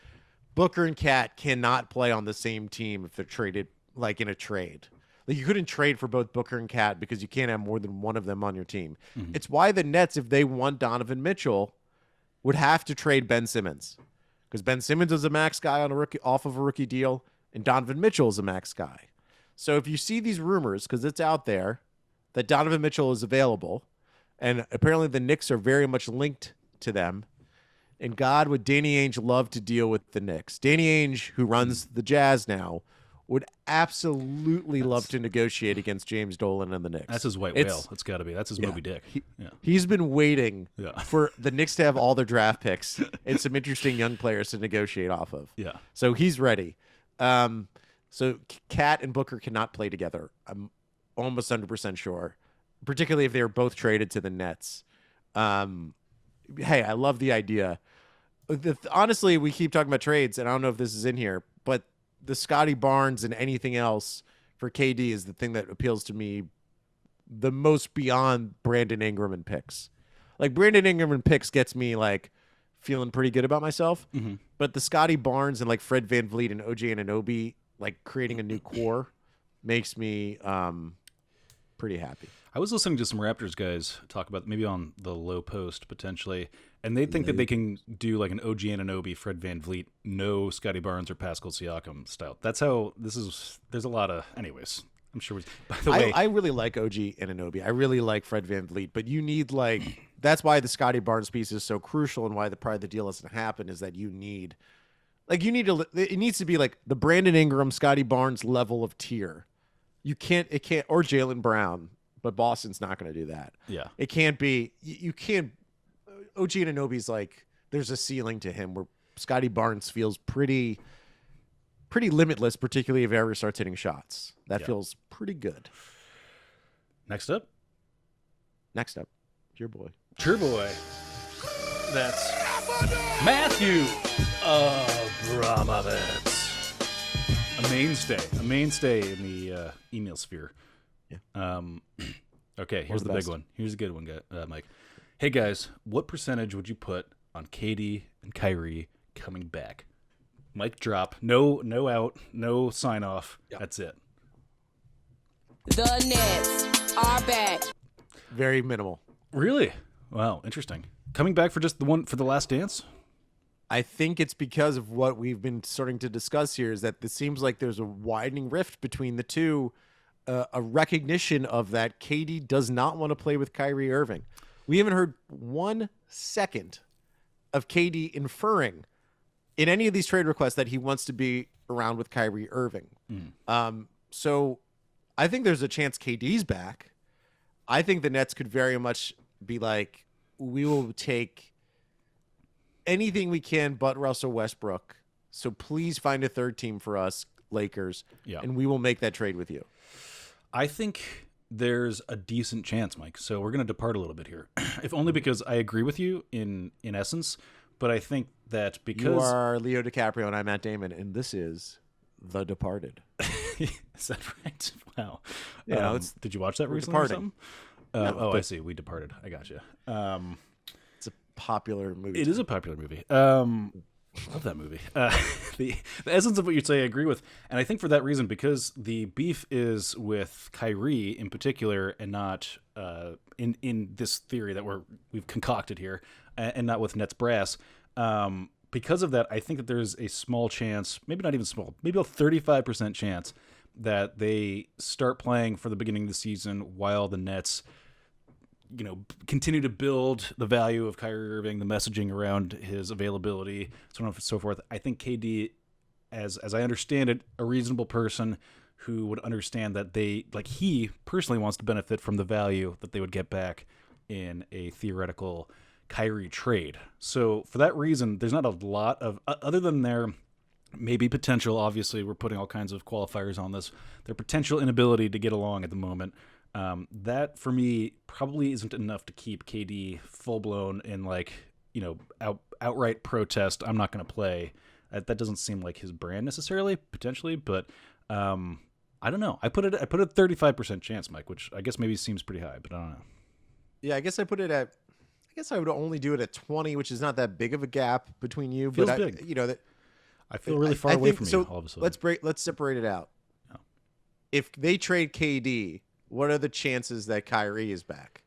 S1: Booker and Cat cannot play on the same team if they're traded, like in a trade. Like, you couldn't trade for both Booker and Cat because you can't have more than one of them on your team. Mm-hmm. It's why the Nets, if they want Donovan Mitchell, would have to trade Ben Simmons, because Ben Simmons is a max guy on off of a rookie deal, and Donovan Mitchell is a max guy. So if you see these rumors, because it's out there, that Donovan Mitchell is available, and apparently the Knicks are very much linked to them, and God, would Danny Ainge love to deal with the Knicks. Danny Ainge, who runs the Jazz now, would absolutely love to negotiate against James Dolan and the Knicks.
S2: That's his white whale. It's got to be. That's his Moby Dick.
S1: He's been waiting for the Knicks to have all their draft picks and some interesting young players to negotiate off of.
S2: Yeah.
S1: So he's ready. So Cat and Booker cannot play together. I'm almost 100% sure, particularly if they were both traded to the Nets. Hey, I love the idea. Honestly, we keep talking about trades, and I don't know if this is in here, but the Scotty Barnes and anything else for KD is the thing that appeals to me the most beyond Brandon Ingram and picks. Like, Brandon Ingram and picks gets me, like, feeling pretty good about myself. Mm-hmm. But the Scotty Barnes and, like, Fred VanVleet and OG Anunoby, like, creating a new core makes me pretty happy.
S2: I was listening to some Raptors guys talk about, maybe on the Low Post potentially, and they think that they can do like an OG Anunoby, Fred VanVleet, no Scotty Barnes or Pascal Siakam style. That's how this is. There's a lot of, anyways. I'm sure. By the way,
S1: I really like OG Anunoby. I really like Fred VanVleet, but you need, like, that's why the Scotty Barnes piece is so crucial, and why probably the deal doesn't happen, is that it needs to be like the Brandon Ingram, Scotty Barnes level of tier. Or Jaylen Brown. But Boston's not going to do that.
S2: Yeah.
S1: It can't be. You can't. OG Anunoby's like, there's a ceiling to him where Scotty Barnes feels pretty limitless, particularly if he ever starts hitting shots. That feels pretty good.
S2: Next up,
S1: your boy.
S2: That's Matthew Abramovitz. A mainstay in the email sphere.
S1: Yeah.
S2: Okay, here's the big one. Here's a good one, Mike. Hey, guys, what percentage would you put on KD and Kyrie coming back? Mic drop. No out. No sign off. Yep. That's it.
S3: The Nets are back.
S1: Very minimal.
S2: Really? Wow, interesting. Coming back for just for the last dance?
S1: I think it's because of what we've been starting to discuss here, is that it seems like there's a widening rift between the two. A recognition of that KD does not want to play with Kyrie Irving. We haven't heard 1 second of KD inferring in any of these trade requests that he wants to be around with Kyrie Irving. So I think there's a chance KD's back. I think the Nets could very much be like, we will take anything we can but Russell Westbrook. So please find a third team for us, Lakers, and we will make that trade with you.
S2: I think there's a decent chance, Mike. So we're going to depart a little bit here, if only because I agree with you in essence. But I think that because
S1: you are Leo DiCaprio and I'm Matt Damon, and this is The Departed.
S2: Is that right? Wow.
S1: Yeah.
S2: Did you watch that recently? Or something? No, I see. We departed. I got you.
S1: It's a popular movie.
S2: It is a popular movie. Love that movie. The essence of what you say, I agree with, and I think for that reason, because the beef is with Kyrie in particular, and not in this theory that we've concocted here, and not with Nets brass. Because of that, I think that there's a small chance, maybe not even small, maybe a 35% chance that they start playing for the beginning of the season while the Nets, continue to build the value of Kyrie Irving, the messaging around his availability, so on and so forth. I think KD, as I understand it, a reasonable person who would understand that he personally wants to benefit from the value that they would get back in a theoretical Kyrie trade. So for that reason, there's not a lot of, other than their maybe potential, obviously we're putting all kinds of qualifiers on this, their potential inability to get along at the moment. That for me probably isn't enough to keep KD full blown in outright protest. I'm not going to play. That doesn't seem like his brand necessarily, potentially, but I don't know. I put a 35% chance, Mike, which I guess maybe seems pretty high, but I don't know.
S1: Yeah, I guess I would only do it at 20, which is not that big of a gap between you.
S2: Feels
S1: but
S2: big.
S1: I
S2: feel really far away from you all of a sudden.
S1: Let's separate it out.
S2: Yeah.
S1: If they trade KD, what are the chances that Kyrie is back?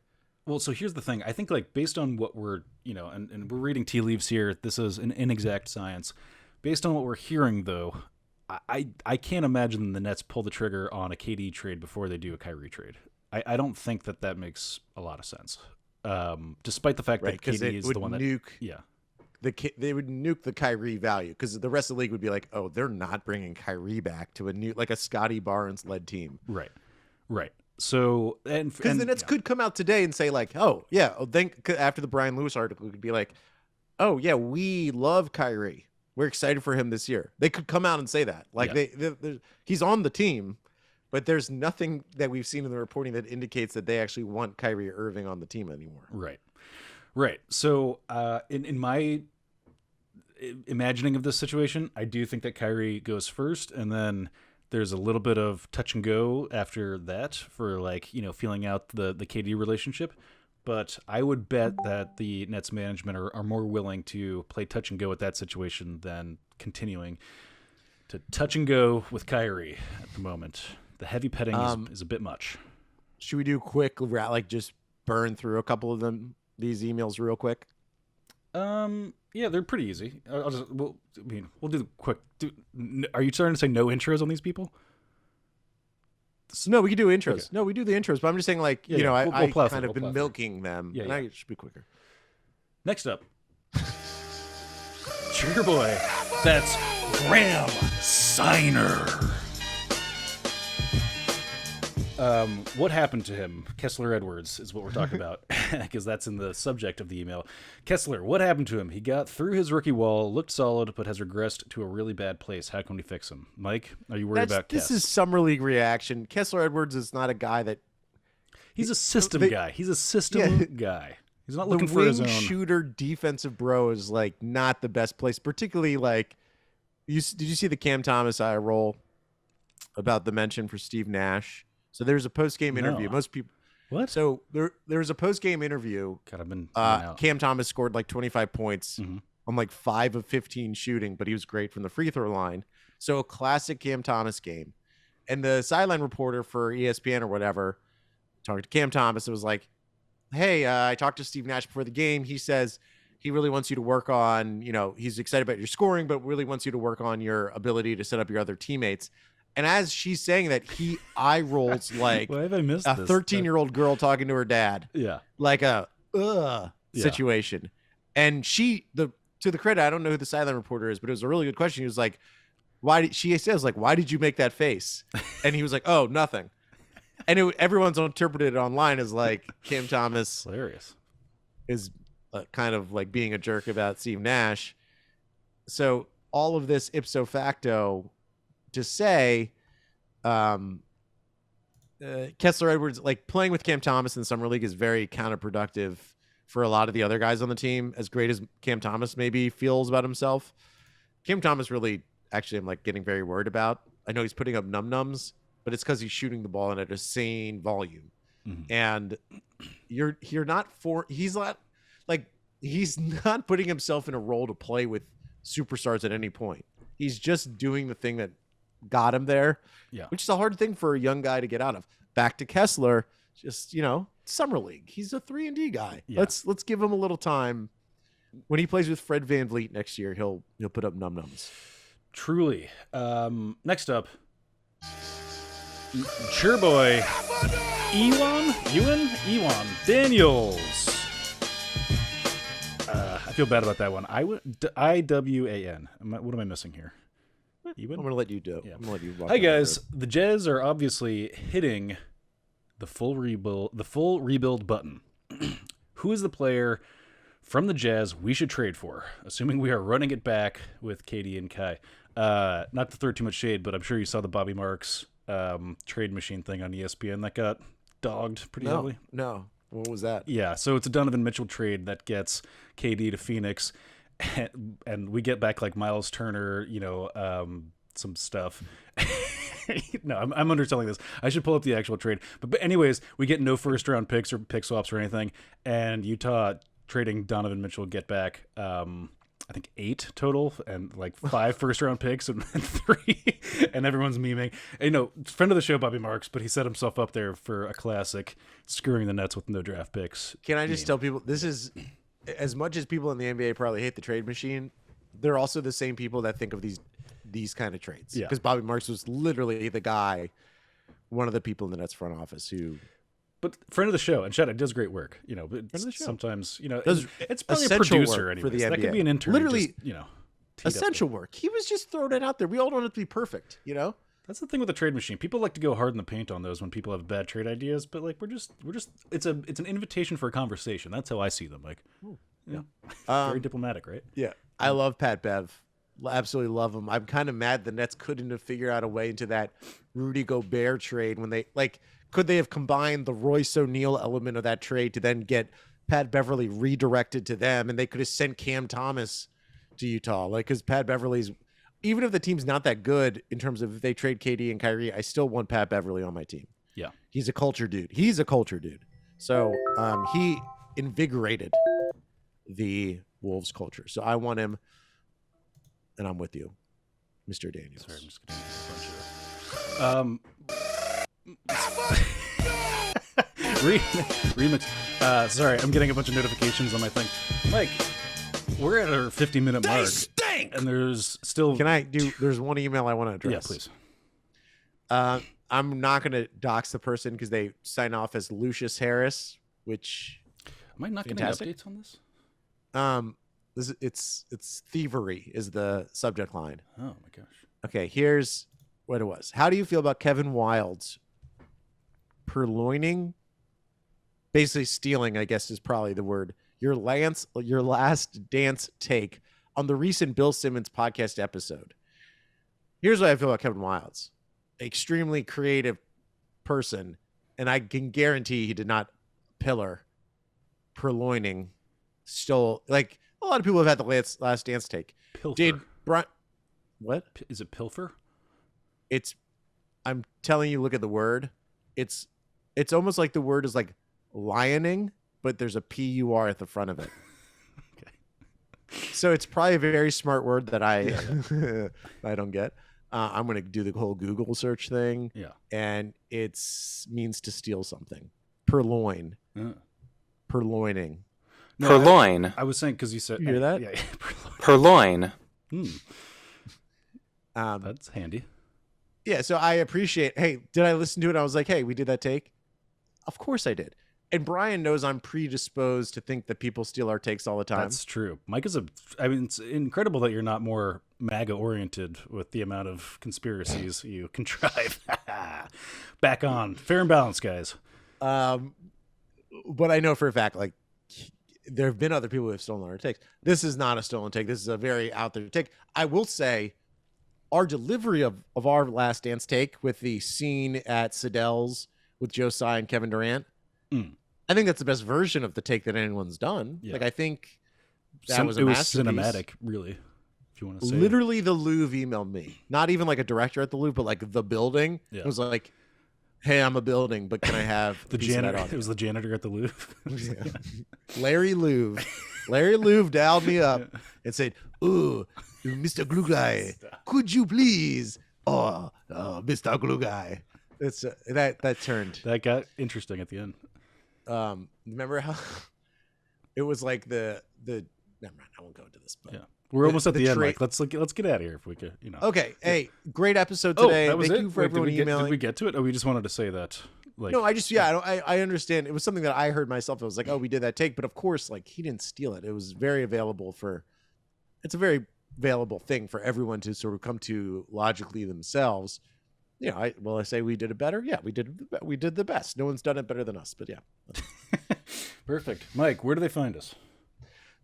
S2: Well, so here's the thing. I think based on what we're, and we're reading tea leaves here. This is an inexact science. Based on what we're hearing, though, I can't imagine the Nets pull the trigger on a KD trade before they do a Kyrie trade. I don't think that makes a lot of sense. Despite the fact that KD is the one that they would nuke the Kyrie value, because the rest of the league would be like, oh, they're not bringing Kyrie back to a Scotty Barnes led team. Right. So
S1: because the Nets could come out today and say after the Brian Lewis article, could be like, oh yeah, we love Kyrie, we're excited for him this year. They could come out and say that, he's on the team. But there's nothing that we've seen in the reporting that indicates that they actually want Kyrie Irving on the team anymore.
S2: Right. So in my imagining of this situation, I do think that Kyrie goes first, and then there's a little bit of touch and go after that for feeling out the KD relationship. But I would bet that the Nets management are more willing to play touch and go with that situation than continuing to touch and go with Kyrie at the moment. The heavy petting is a bit much.
S1: Should we do a quick just burn through a couple of these emails real quick?
S2: Yeah, they're pretty easy. We'll do the quick. Are you starting to say no intros on these people?
S1: No, we can do intros. Okay. No, we do the intros, but I'm just saying I kind of been milking them.
S2: Yeah,
S1: and I should be quicker.
S2: Next up, Sugar Boy. That's Graham Signer. What happened to him? Kessler Edwards is what we're talking about, because that's in the subject of the email. Kessler, what happened to him? He got through his rookie wall, looked solid, but has regressed to a really bad place. How can we fix him? Mike, are you worried about Kess?
S1: This is summer league reaction. Kessler Edwards is not a guy that...
S2: He's a system guy. He's a system guy. He's not looking for his own...
S1: The wing shooter defensive bro is not the best place, particularly did you see the Cam Thomas eye roll about the mention for Steve Nash? So there's a post-game interview. Most people...
S2: What?
S1: So there was a post-game interview.
S2: God, I've been
S1: Cam Thomas scored 25 points on 5 of 15 shooting, but he was great from the free throw line. So a classic Cam Thomas game. And the sideline reporter for ESPN or whatever talked to Cam Thomas. It was like, hey, I talked to Steve Nash before the game. He says he really wants you to work on, he's excited about your scoring, but really wants you to work on your ability to set up your other teammates. And as she's saying that, he eye rolls like
S2: Why have I missed
S1: a 13-year-old girl talking to her dad.
S2: Yeah.
S1: Like a situation. And to the credit, I don't know who the sideline reporter is, but it was a really good question. He was like, why did you make that face? And he was like, oh, nothing. And everyone's interpreted it online as like Cam Thomas
S2: hilarious
S1: is kind of like being a jerk about Steve Nash. So all of this ipso facto to say, Kessler Edwards, like playing with Cam Thomas in summer league is very counterproductive for a lot of the other guys on the team. As great as Cam Thomas maybe feels about himself, Cam Thomas really, actually, I'm like getting very worried about. I know he's putting up num-nums, but it's because he's shooting the ball in at a insane volume. Mm-hmm. And he's not putting himself in a role to play with superstars at any point. He's just doing the thing that got him there, which is a hard thing for a young guy to get out of. Back to Kessler, just, summer league. He's a 3-and-D guy. Yeah. Let's give him a little time. When he plays with Fred VanVleet next year, he'll put up num-nums.
S2: Truly. Next up, Cheerboy Ewan Daniels. I feel bad about that one. IWAN. What am I missing here?
S1: Ewan? I'm gonna let you do it. Yeah. I'm gonna let you.
S2: Hi guys. The Jazz are obviously hitting the full rebuild button. Who is the player from the Jazz we should trade for, assuming we are running it back with KD and Kai? Not to throw too much shade, but I'm sure you saw the Bobby Marks trade machine thing on ESPN that got dogged pretty heavily.
S1: No. What was that?
S2: Yeah, so it's a Donovan Mitchell trade that gets KD to Phoenix, and we get back like Miles Turner, some stuff. No, I'm underselling this. I should pull up the actual trade. But anyways, we get no first round picks or pick swaps or anything, and Utah trading Donovan Mitchell get back I think 8 total, and like 5 first round picks and 3, and everyone's memeing. And, friend of the show, Bobby Marks, but he set himself up there for a classic screwing the Nets with no draft picks.
S1: Can I just tell people, this is, as much as people in the NBA probably hate the trade machine, they're also the same people that think of these kind of trades.
S2: Yeah.
S1: Because Bobby Marks was literally the guy, one of the people in the Nets front office who.
S2: But friend of the show, and shout out, does great work. But sometimes, it's probably a producer anyway. For the NBA. That could be an intern.
S1: Literally, essential work. He was just throwing it out there. We all don't have to be perfect,
S2: That's the thing with the trade machine. People like to go hard in the paint on those when people have bad trade ideas, but like we're just it's an invitation for a conversation. That's how I see them. Like, very diplomatic, right?
S1: Yeah, I love Pat Bev. Absolutely love him. I'm kind of mad the Nets couldn't have figured out a way into that Rudy Gobert trade when they could they have combined the Royce O'Neal element of that trade to then get Pat Beverly redirected to them, and they could have sent Cam Thomas to Utah, because Pat Beverly's, even if the team's not that good in terms of if they trade KD and Kyrie, I still want Pat Beverly on my team.
S2: Yeah,
S1: he's a culture dude. So he invigorated the Wolves culture. So I want him, and I'm with you, Mr. Daniels.
S2: Sorry, I'm just getting a bunch of remix. Sorry, I'm getting a bunch of notifications on my thing. Mike, we're at our 50-minute mark.
S4: Stink!
S2: And there's still.
S1: There's one email I want to address.
S2: Yeah, please.
S1: I'm not going to dox the person because they sign off as Lucius Harris, which.
S2: Am I not getting updates on this?
S1: It's thievery is the subject line.
S2: Oh my gosh.
S1: Okay, here's what it was. How do you feel about Kevin Wilde's purloining? Basically stealing, I guess is probably the word. Your last dance take on the recent Bill Simmons podcast episode. Here's what I feel about Kevin Wilde's. Extremely creative person, and I can guarantee he did not purloining. Stole, like a lot of people have had the last dance take.
S2: Pilfer.
S1: What?
S2: Is it pilfer?
S1: I'm telling you, look at the word. It's almost like the word is like lioning, but there's a PUR at the front of it. Okay. So it's probably a very smart word that I I don't get. I'm going to do the whole Google search thing.
S2: Yeah.
S1: And it means to steal something. Purloin. Purloining.
S5: No, purloin.
S2: I was saying because you said.
S1: You hear that?
S5: Yeah. Purloin.
S2: That's handy.
S1: Yeah, so I appreciate, hey, did I listen to it? I was like, hey, we did that take? Of course I did. And Brian knows I'm predisposed to think that people steal our takes all the time.
S2: That's true. Mike is it's incredible that you're not more MAGA oriented with the amount of conspiracies you contrive. Back on. Fair and balanced, guys.
S1: But I know for a fact, like, there have been other people who have stolen our takes. This is not a stolen take. This is a very out there take. I will say our delivery of our Last Dance take with the scene at Siddell's with Josiah and Kevin Durant, I think that's the best version of the take that anyone's done. Yeah. Like, I think that was a masterpiece.
S2: It was cinematic, really, if you want to say.
S1: Literally, the Louvre emailed me. Not even like a director at the Louvre, but like the building. Yeah. It was like, hey, I'm a building, but can I have
S2: the janitor? It was the janitor at the Louvre.
S1: Yeah. Larry Louvre. Larry Louvre dialed me up and said, "Ooh, Mr. Glue Guy, could you please? Oh, Mr. Glue Guy." It's that turned.
S2: That got interesting at the end.
S1: Remember how it was like the never mind, I won't go into this, but
S2: yeah, we're almost at the end. Like, let's get out of here if we could,
S1: Okay. Hey, great episode today.
S2: That was
S1: Thank
S2: it?
S1: you for everyone emailing.
S2: Did we get to it? Oh, we just wanted to say that. Like,
S1: no, I understand. It was something that I heard myself. I was like, oh, we did that take, but of course, like, he didn't steal it. It was very available it's a very available thing for everyone to sort of come to logically themselves. I say we did it better. Yeah, we did the best. No one's done it better than us, but yeah.
S2: Perfect. Mike, where do they find us?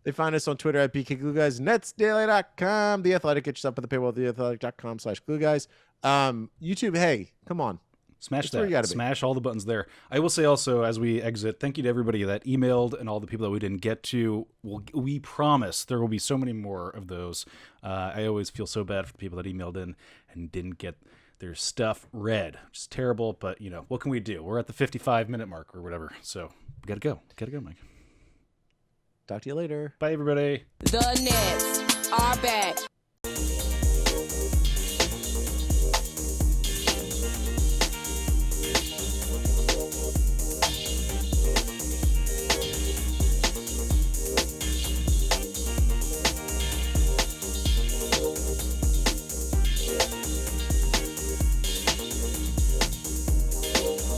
S1: They find us on Twitter at BKGlueGuys, netsdaily.com, The Athletic, get you up at the paywall, theathletic.com/glueguys. YouTube, hey, come on.
S2: Smash that. Smash all the buttons there. I will say also, as we exit, thank you to everybody that emailed and all the people that we didn't get to. We promise there will be so many more of those. I always feel so bad for the people that emailed in and didn't get their stuff read. It's terrible, but what can we do? We're at the 55-minute mark or whatever, so we gotta go. Mike.
S1: Talk to you later.
S2: Bye, everybody.
S3: The Nets are back.